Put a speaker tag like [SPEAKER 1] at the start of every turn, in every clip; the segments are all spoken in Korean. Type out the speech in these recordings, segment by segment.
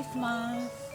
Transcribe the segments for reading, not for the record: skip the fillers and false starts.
[SPEAKER 1] 크리스마스.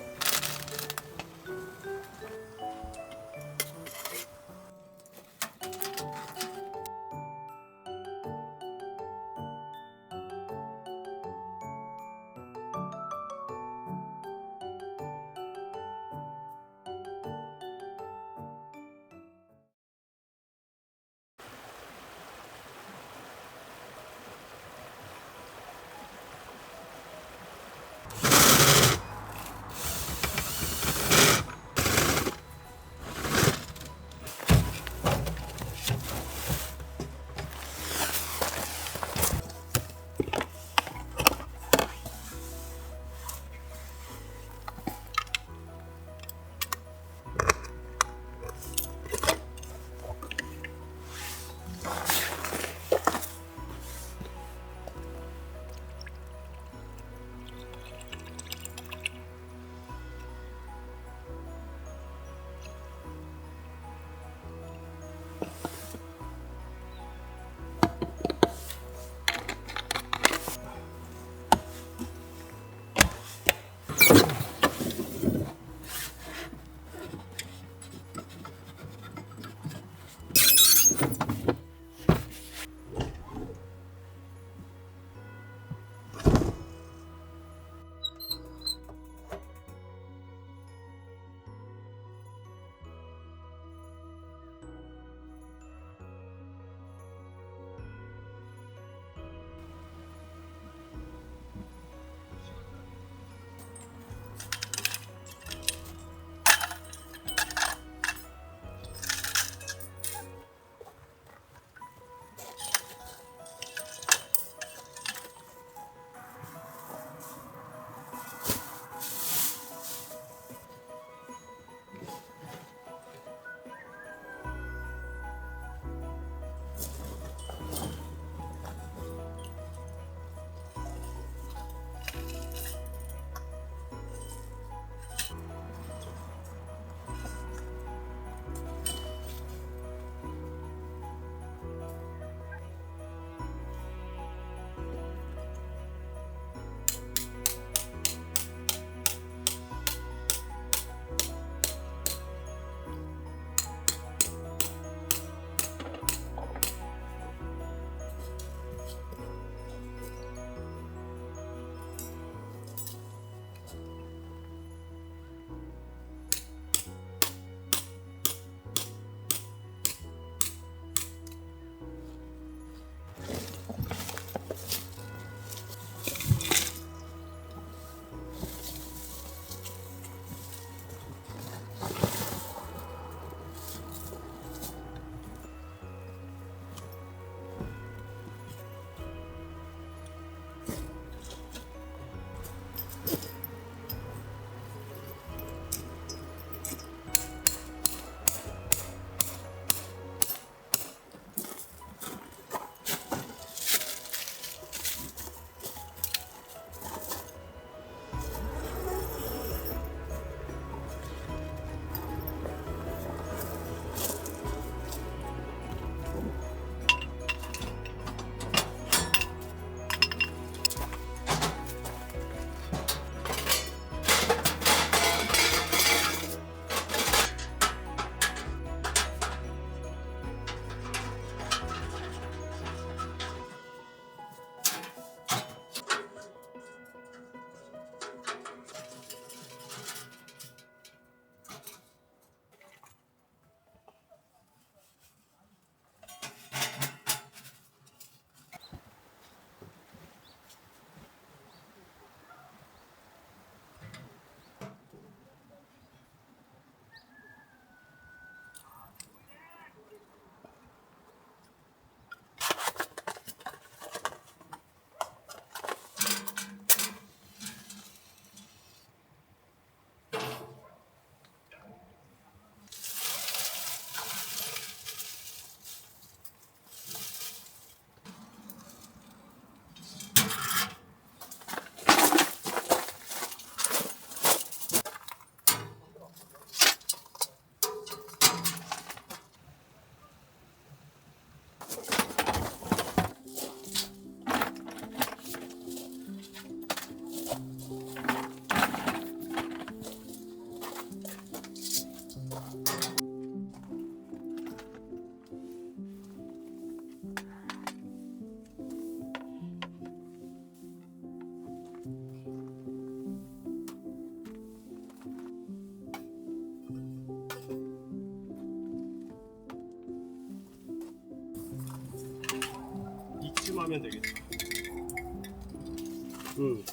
[SPEAKER 1] 하면 되겠다.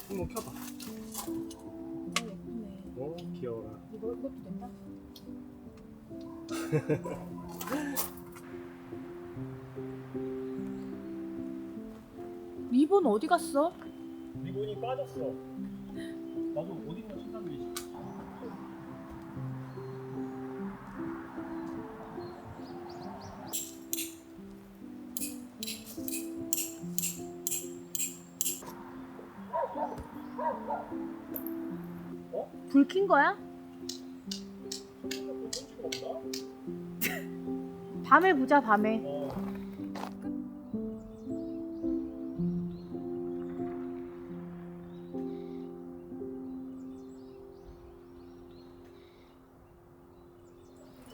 [SPEAKER 1] 한번 켜봐.
[SPEAKER 2] 예쁘네.
[SPEAKER 1] 귀여워라.
[SPEAKER 2] 이것도 된다? 리본 어디 갔어?
[SPEAKER 1] 리본이 빠졌어. 나도 어딘가 찾았는데.
[SPEAKER 2] 불 킨 거야? 밤에 보자, 밤에.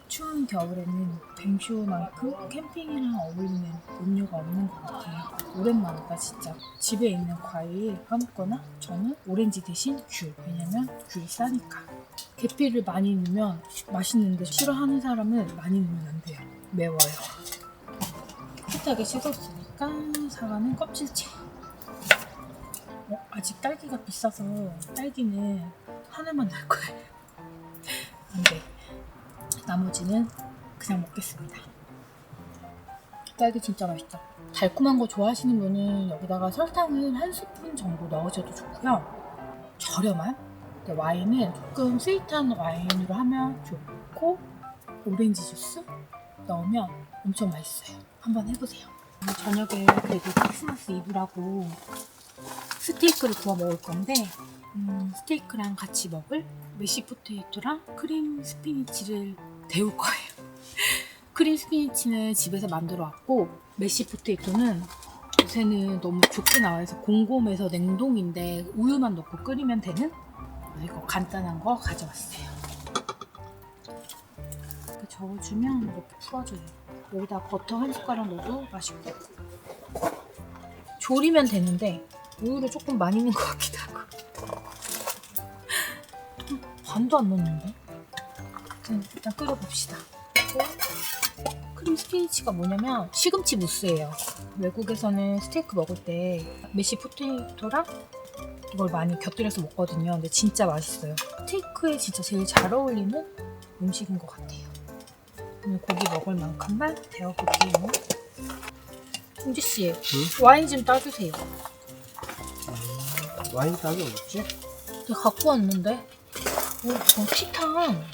[SPEAKER 2] 추운 겨울에는 뱅쇼만큼 캠핑이랑 어울리는 음료가 없는 것 같아요. 오랜만이다 진짜. 집에 있는 과일 아무거나 저는 오렌지 대신 귤. 왜냐면 귤이 싸니까. 계피를 많이 넣으면 맛있는데 싫어하는 사람은 많이 넣으면 안 돼요. 매워요. 깨끗하게 씻었으니까 사과는 껍질째. 아직 딸기가 비싸서 딸기는 하나만 넣을 거예요. 안 돼. 나머지는 그냥 먹겠습니다. 딸기 진짜 맛있다. 달콤한 거 좋아하시는 분은 여기다가 설탕을 한 스푼 정도 넣으셔도 좋고요. 저렴한 와인은 조금 스윗한 와인으로 하면 좋고, 오렌지 주스 넣으면 엄청 맛있어요. 한번 해보세요. 저녁에 그래도 크리스마스 이브라고 스테이크를 구워 먹을 건데, 스테이크랑 같이 먹을 메시 포테이토랑 크림 스피니치를 데울 거예요. 크림 스피니치는 집에서 만들어 왔고, 메시 포테이토는 요새는 너무 좋게 나와서 곰곰해서 냉동인데 우유만 넣고 끓이면 되는, 이거 간단한 거 가져왔어요. 이렇게 저어주면 이렇게 풀어줘요. 여기다 버터 한 숟가락 넣어도 맛있고. 졸이면 되는데 우유를 조금 많이 넣은 것 같기도 하고. 반도 안 넣었는데? 일단 끓여봅시다. 크림 스피니치가 뭐냐면 시금치 무스예요. 외국에서는 스테이크 먹을 때 메시 포테이토랑 이걸 많이 곁들여서 먹거든요. 근데 진짜 맛있어요. 스테이크에 진짜 제일 잘 어울리는 음식인 것 같아요. 오늘 고기 먹을 만큼만 데워볼게요. 홍지씨, 와인 좀 따주세요.
[SPEAKER 1] 와인 따기 어딨지?
[SPEAKER 2] 내가 갖고 왔는데. 저 티탄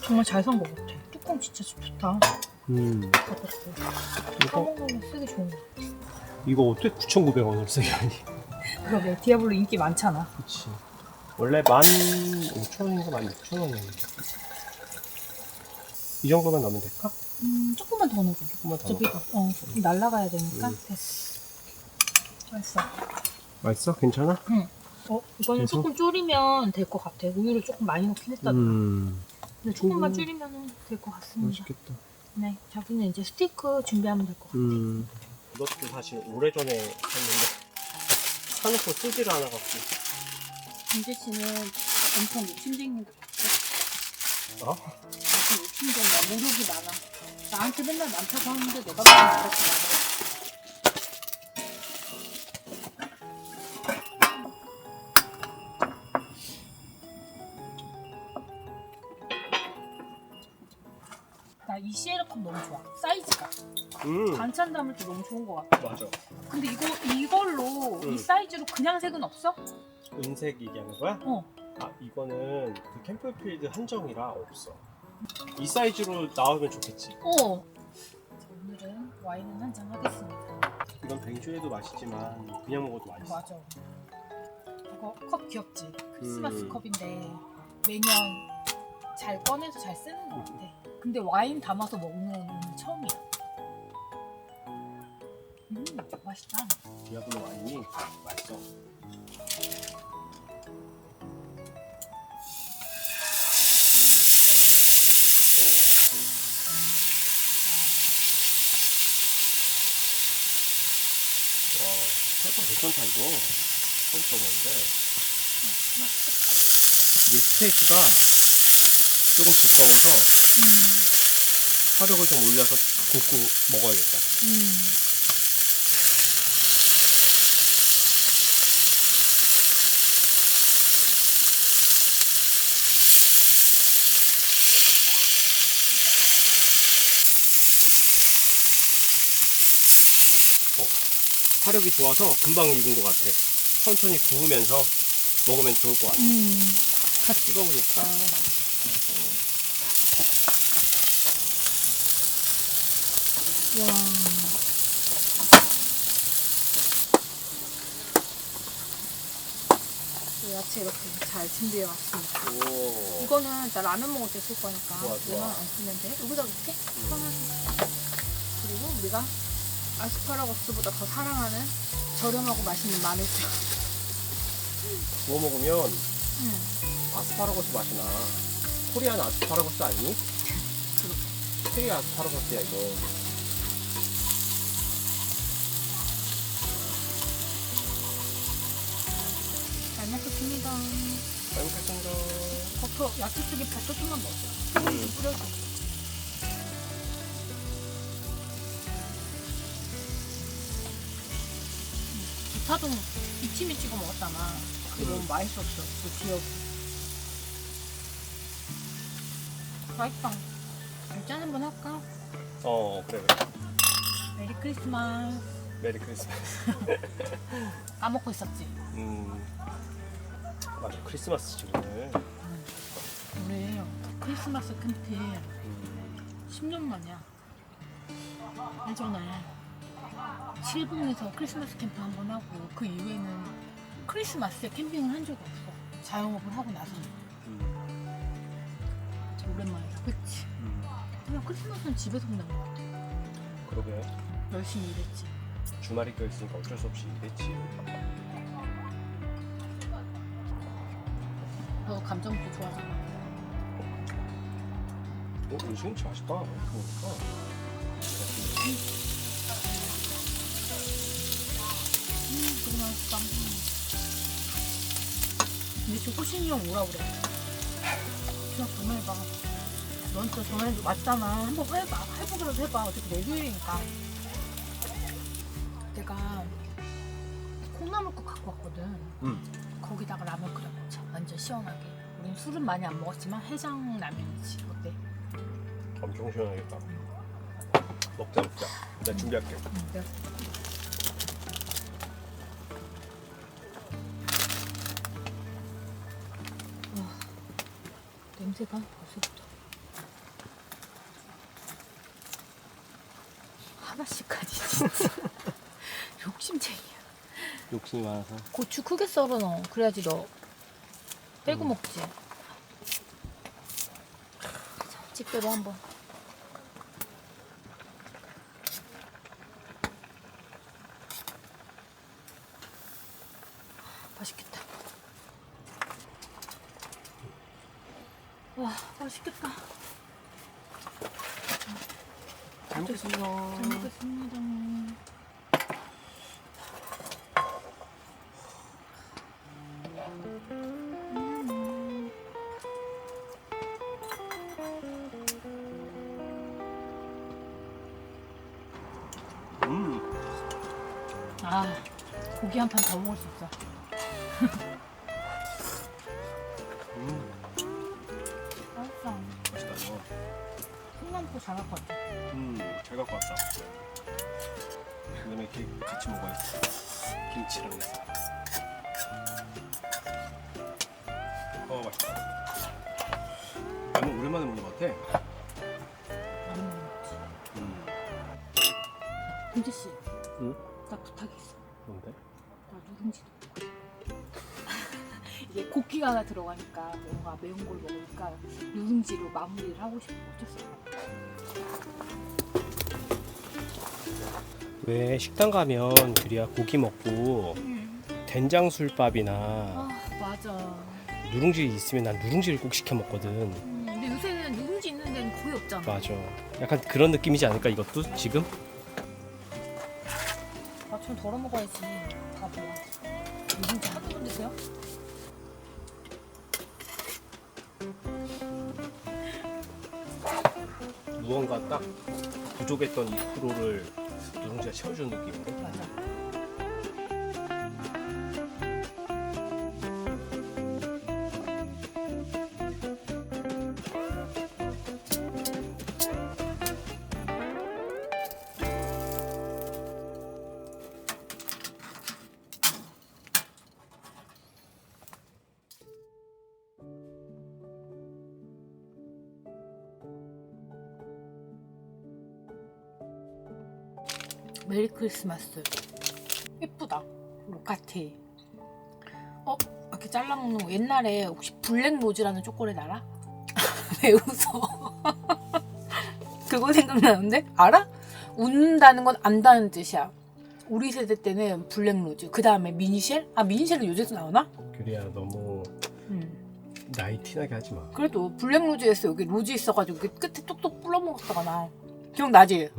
[SPEAKER 2] 정말 잘 산 것 같아. 뚜껑 진짜 좋다.
[SPEAKER 1] 이거
[SPEAKER 2] 사먹으면 쓰기 좋은 것 같아.
[SPEAKER 1] 이거 어떻게 9,900원을 쓰게 하니?
[SPEAKER 2] 그러게, 디아블로 인기 많잖아.
[SPEAKER 1] 그치. 원래 15,000원인가 16,000원이었는데. 이 정도만 넣으면 될까?
[SPEAKER 2] 조금만 더 넣어줘.
[SPEAKER 1] 조금만 더
[SPEAKER 2] 어차피 조금 날아가야 되니까. 됐어. 맛있어.
[SPEAKER 1] 맛있어? 괜찮아?
[SPEAKER 2] 응. 이거는
[SPEAKER 1] 계속?
[SPEAKER 2] 조금 졸이면 될 것 같아. 우유를 조금 많이 넣긴 했다. 근데 조금만 줄이면 될 것 같습니다.
[SPEAKER 1] 맛있겠다.
[SPEAKER 2] 네, 자기는 이제 스테이크 준비하면 될 것 같아.
[SPEAKER 1] 이것도 사실 오래전에 샀는데 사놓고 쓰지를 않아갖고.
[SPEAKER 2] 정재 씨는 엄청 욕심쟁인 것 같아. 엄청 욕심쟁이야. 모욕이 많아. 나한테 맨날 많다고 하는데 내가 맨날 많다고. 나 이 시에르컵 너무 좋아. 사이즈가. 반찬 담을 때 너무 좋은 것 같아.
[SPEAKER 1] 맞아.
[SPEAKER 2] 근데 이걸로 이 사이즈로 그냥 색은 없어?
[SPEAKER 1] 은색 얘기하는 거야?
[SPEAKER 2] 어.
[SPEAKER 1] 아, 이거는 그 캠프필드 한정이라 없어. 이 사이즈로 나오면 좋겠지.
[SPEAKER 2] 자, 오늘은 와인을 한잔 하겠습니다.
[SPEAKER 1] 이건 뱅쇼에도 맛있지만 그냥 먹어도 맛있어.
[SPEAKER 2] 맞아. 이거 컵 귀엽지? 크리스마스
[SPEAKER 1] 음.
[SPEAKER 2] 컵인데 매년 잘 꺼내서 잘 쓰는 것 같아. 근데 와인 담아서 먹는 오늘 처음이야. 맛있다.
[SPEAKER 1] 디아블로 와인이 맛있어. 설탕 괜찮다 이거. 처음 써보는데 이게 스테이크가 조금 두꺼워서 화력을 좀 올려서 굽고 먹어야겠다. 화력이 좋아서 금방 익은 것 같아. 천천히 구우면서 먹으면 좋을 것 같아.
[SPEAKER 2] 같이
[SPEAKER 1] 찍어보니까
[SPEAKER 2] 와. 야채 이렇게 잘 준비해 왔습니다.
[SPEAKER 1] 오.
[SPEAKER 2] 이거는 나 라면 먹을 때 쓸 거니까
[SPEAKER 1] 좋아, 좋아.
[SPEAKER 2] 얘만 안 쓰면 돼. 여기다 이렇게 편하게. 그리고 우리가 아스파라거스보다 더 사랑하는 저렴하고 맛있는 마늘젓.
[SPEAKER 1] 구워 먹으면 아스파라거스 맛이 나. 코리안 아스파라거스 아니니? 세계 아스파라거스야 이거.
[SPEAKER 2] 잘 먹겠습니다.
[SPEAKER 1] 잘 먹겠습니다.
[SPEAKER 2] 버터, 야채 속에 버터 좀만 넣었어. 뿌려줘. 기타동 이치미 찍어 먹었잖아. 그게 너무 맛있었어. 그 기억이. 맛있다. 짠 한번 할까?
[SPEAKER 1] 그래.
[SPEAKER 2] 메리 크리스마스.
[SPEAKER 1] 메리 크리스마스.
[SPEAKER 2] 까먹고 있었지.
[SPEAKER 1] 맞아, 크리스마스지 오늘.
[SPEAKER 2] 우리 크리스마스 캠핑 10년 만이야. 예전에 실봉에서 크리스마스 캠핑 한 번 하고 그 이후에는 크리스마스에 캠핑을 한 적이 없어. 자영업을 하고 나서는. 진짜 오랜만이다. 그치? 그냥 크리스마스는 집에서 보낸 것 같아.
[SPEAKER 1] 그러게.
[SPEAKER 2] 열심히 일했지.
[SPEAKER 1] 주말이 껴있으니까 어쩔 수 없이 일했지.
[SPEAKER 2] 너 감정도 좋아하잖아.
[SPEAKER 1] 음식은 진짜 맛있다. 그러니까.
[SPEAKER 2] 되게 맛있다. 근데 저 호신이 형 오라 그래. 그냥 전화해봐. 넌 또 전화해 왔잖아. 한번 해봐. 해보기라도 해봐. 어차피 내일이니까. 내가 콩나물국 갖고 왔거든. 거기다가 라면 끓여 먹자. 완전 시원하게. 우린 술은 많이 안 먹었지만 해장 라면이지. 어때?
[SPEAKER 1] 엄청 시원하겠다. 먹자. 내가 준비할게.
[SPEAKER 2] 네. 와, 냄새가 벌써부터. 하나씩까지 진짜. 욕심쟁이야.
[SPEAKER 1] 욕심이 많아서.
[SPEAKER 2] 고추 크게 썰어 넣어. 그래야지 너 떼고 먹지. 자, 집대로 한번. 맛있겠다. 와, 맛있겠다.
[SPEAKER 1] 잘 먹겠습니다.
[SPEAKER 2] 잘 먹겠습니다. 아, 고기 한 판 더 먹을 수 있어. 맛있어.
[SPEAKER 1] 맛있다 이거.
[SPEAKER 2] 콩나물국 잘 갖고 왔지?
[SPEAKER 1] 잘 갖고 왔다. 그다음에 이렇게 같이 먹어야지. 김치랑 해서. 맛있다. 나는 오랜만에 먹는 것 같아.
[SPEAKER 2] 많이 먹었지. 은지 씨,
[SPEAKER 1] 응?
[SPEAKER 2] 나 부탁이 있어.
[SPEAKER 1] 뭔데?
[SPEAKER 2] 나 누룽지 넣고. 이게 고기가 하나 들어가니까 뭔가 매운 걸 먹으니까 누룽지로 마무리를 하고 싶어. 어쩔 수 없어.
[SPEAKER 1] 왜 식당 가면 그래야 고기 먹고 된장술밥이나
[SPEAKER 2] 아, 맞아.
[SPEAKER 1] 누룽지 있으면 난 누룽지를 꼭 시켜 먹거든.
[SPEAKER 2] 근데 요새는 누룽지 있는 데는 거의 없잖아.
[SPEAKER 1] 맞아. 약간 그런 느낌이지 않을까 이것도 지금?
[SPEAKER 2] 아, 좀 덜어 먹어야지. 바보야. 누룽지 하도 건드세요?
[SPEAKER 1] 무언가 딱 부족했던 이 프로를 누룽지가 채워주는 느낌인데.
[SPEAKER 2] 맞아. 메리 크리스마스. 예쁘다. 로카티. 이렇게 잘라먹는 거. 옛날에 혹시 블랙 로즈라는 초콜릿 알아? 왜 웃어? 그거 생각나는데? 알아? 웃는다는 건 안다는 뜻이야. 우리 세대 때는 블랙 로즈. 그 다음에 미니쉘? 미니쉘은 요즘도 나오나?
[SPEAKER 1] 규리야 너무 나이 티나게 하지 마.
[SPEAKER 2] 그래도 블랙 로즈에서 여기 로즈 있어가지고 여기 끝에 톡톡 불러먹었다가 나. 기억나지?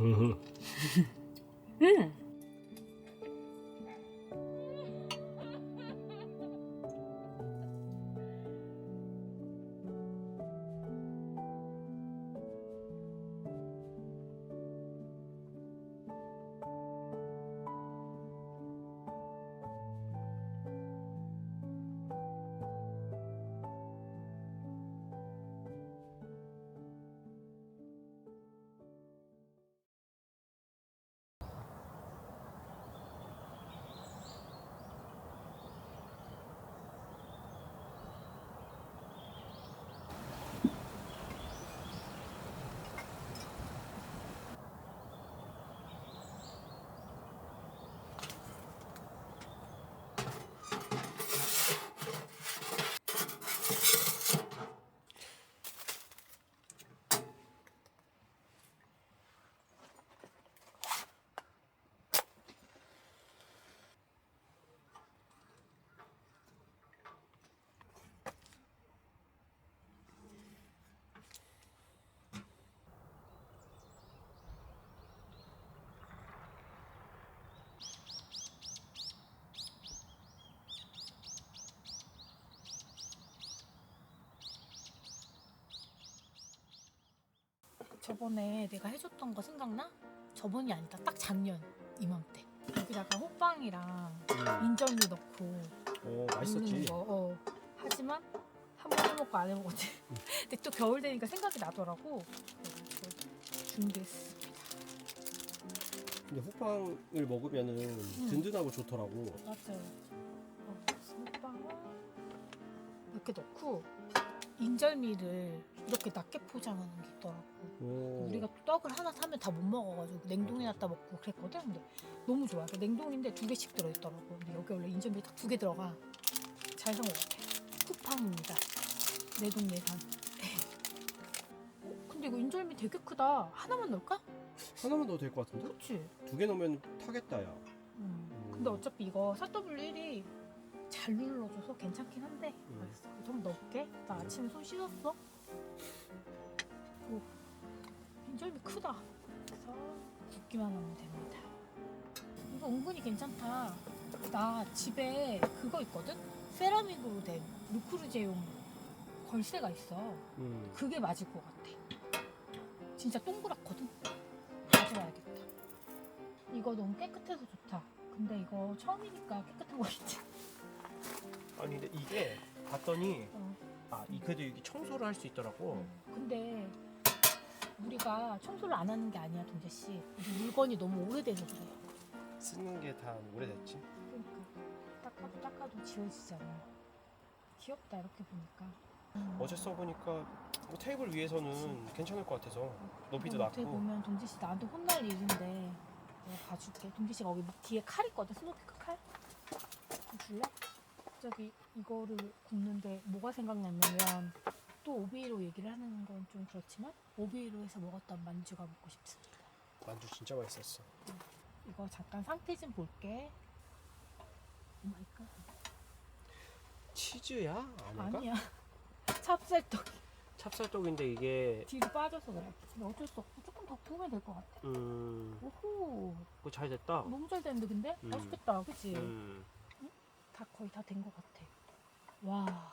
[SPEAKER 2] 저번에 내가 해줬던 거 생각나? 저번이 아니다. 딱 작년 이맘때. 여기다가 호빵이랑 인절미 넣고
[SPEAKER 1] 맛있었지.
[SPEAKER 2] 먹는 거. 하지만 한 번 해먹고 안 해먹었지. 근데 또 겨울 되니까 생각이 나더라고. 그래서 준비했습니다.
[SPEAKER 1] 근데 호빵을 먹으면은 든든하고 좋더라고.
[SPEAKER 2] 맞아요. 호빵을 이렇게 넣고 인절미를 이렇게 낮게 포장하는 게 있더라고. 우리가 또 떡을 하나 사면 다 못 먹어가지고 냉동해놨다 먹고 그랬거든. 근데 너무 좋아. 그러니까 냉동인데 2개씩 들어있더라고. 근데 여기 원래 인절미 딱 2개 들어가. 잘 산 것 같아. 쿠팡입니다. 내돈내산. 근데 이거 인절미 되게 크다. 하나만 넣을까?
[SPEAKER 1] 하나만 넣어도 될 것 같은데?
[SPEAKER 2] 그렇지.
[SPEAKER 1] 2개 넣으면 타겠다 야.
[SPEAKER 2] 근데 어차피 이거 4W1이 잘 눌러줘서 괜찮긴 한데 알았어. 좀 넣을게. 나 아침에 손 씻었어. 오, 인절미 크다. 그래서 굽기만 하면 됩니다. 이거 은근히 괜찮다. 나 집에 그거 있거든? 세라믹으로 된 루크루제용 걸쇠가 있어. 그게 맞을 것 같아. 진짜 동그랗거든? 가져와야겠다. 이거 너무 깨끗해서 좋다. 근데 이거 처음이니까 깨끗한 거 있지.
[SPEAKER 1] 아니 근데 이게 봤더니 그래도 이게 청소를 할 수 있더라고.
[SPEAKER 2] 근데 우리가 청소를 안 하는 게 아니야, 동재 씨. 물건이 너무 오래돼서 그래.
[SPEAKER 1] 쓰는 게 다 오래됐지.
[SPEAKER 2] 그러니까 닦아도 지워지잖아. 귀엽다 이렇게 보니까.
[SPEAKER 1] 어제 써보니까 뭐 테이블 위에서는 괜찮을 것 같아서 높이도
[SPEAKER 2] 어떻게
[SPEAKER 1] 낮고.
[SPEAKER 2] 보면 동재 씨 나한테 혼날 일인데 내가 봐줄게. 동재 씨가 여기 뒤에 칼 있거든, 스모피크 칼. 좀 줄래? 갑자기 이거를 굽는데 뭐가 생각났냐면 또 오비로 얘기를 하는 건 좀 그렇지만 오비로에서 먹었던 만주가 먹고 싶습니다.
[SPEAKER 1] 만두 진짜 맛있었어.
[SPEAKER 2] 이거 잠깐 상태 좀 볼게. 오 마이 갓.
[SPEAKER 1] 치즈야? 아닌가?
[SPEAKER 2] 아니야. 찹쌀떡
[SPEAKER 1] 찹쌀떡인데 이게
[SPEAKER 2] 뒤로 빠져서 그래. 근데 어쩔 수 없고 조금 더 구우면 될 것 같아. 오호.
[SPEAKER 1] 그거 잘 됐다.
[SPEAKER 2] 너무 잘 됐는데 근데? 맛있겠다. 그치? 응? 다 거의 다 된 것 같아. 와.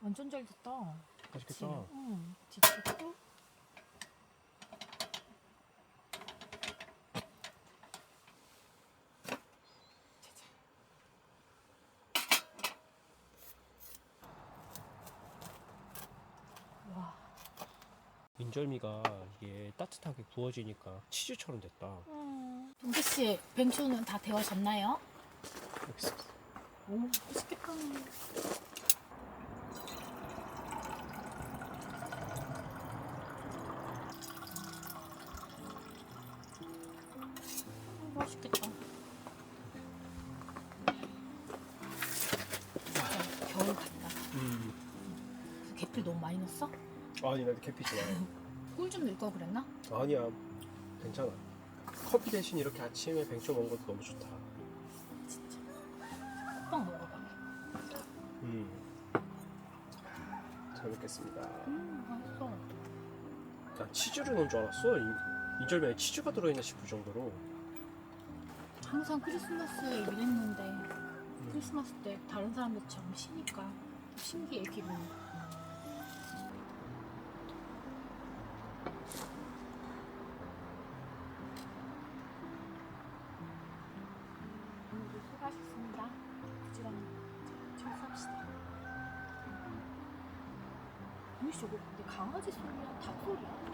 [SPEAKER 2] 완전 잘 됐다.
[SPEAKER 1] 맛있겠다.
[SPEAKER 2] 응. 뒤집고. 와.
[SPEAKER 1] 인절미가 이게 따뜻하게 구워지니까 치즈처럼 됐다.
[SPEAKER 2] 동재 씨, 벤초는 다 데워졌나요?
[SPEAKER 1] 여기 있어.
[SPEAKER 2] 오, 맛있겠다. 맛있겠다. 진짜 겨울 같다. 계피 너무 많이 넣었어?
[SPEAKER 1] 아니 나도 계피 좋아해.
[SPEAKER 2] 꿀 좀 넣을 걸 그랬나?
[SPEAKER 1] 아니야 괜찮아. 커피 대신 이렇게 아침에 백조 먹는 것도 너무 좋다.
[SPEAKER 2] 진짜. 호빵 먹어봐.
[SPEAKER 1] 잘 먹겠습니다.
[SPEAKER 2] 맛있어.
[SPEAKER 1] 난 치즈를 넣은 줄 알았어. 인절미에 치즈가 들어있나 싶을 정도로.
[SPEAKER 2] 항상 크리스마스에 일했는데 크리스마스 때 다른 사람들처럼 쉬니까 신기해 기분이. 오늘도 수고하셨습니다. 부지런히 청소합시다. 아니 저거 근데 강아지 소리야? 닭 소리야?